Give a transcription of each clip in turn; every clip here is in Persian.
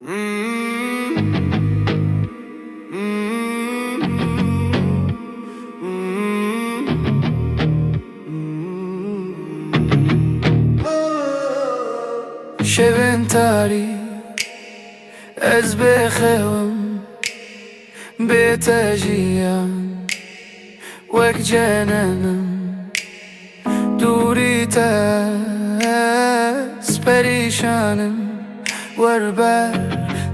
شبن تاری از بخوام بتجيان وك جنانم دوری تاس پریشانم وربر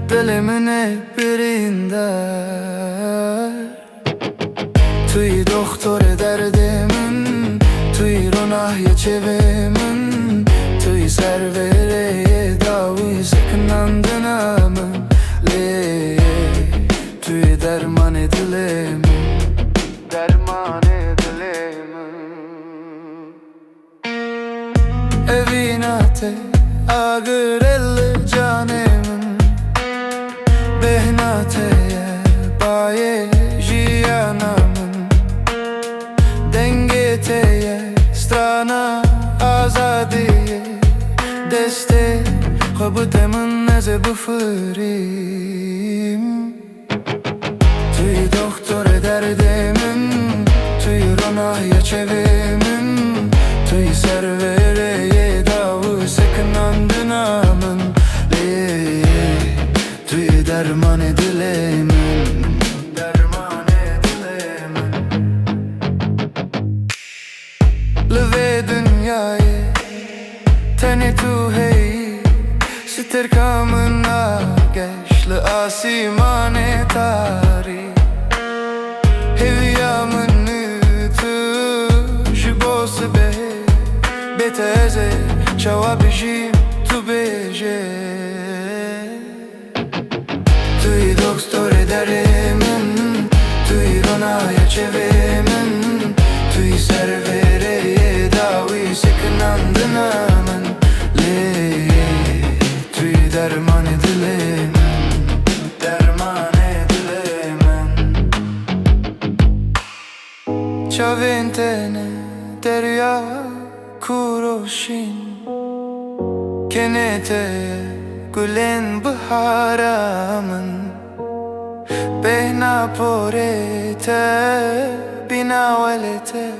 دل من بریندار توی دختر درد من توی روناه چه من توی سرور داوی سکناندنم لی توی درمان دلم درمان دلم evinaate agar el canım behnate baye jiyanamın dengete strana azadiye deste خبطمن از بفریم توی دکتر درد من توی روناه چویمن توی سرور داو سکناندنامن لی توی درمان دلم درمان دلم لوی dünyayı teni tu hey ستركامن آگش لآسیمان تاری هویا من تو جبوس به بتازه جواب جیم تو بیجه توی دکتر درمن توی رونای چویمن توی سرور داوی سکناندنامن درمان دلم درمان دلم چاوینتنه دریا کوروشین کنته گلن بهارامن بهنا پورته بینا ولته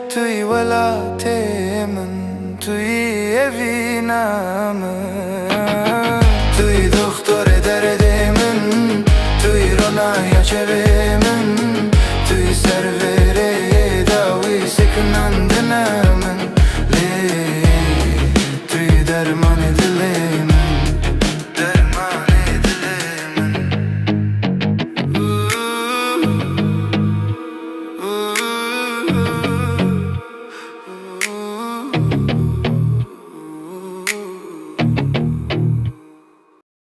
توی ولاته من توی اوینامن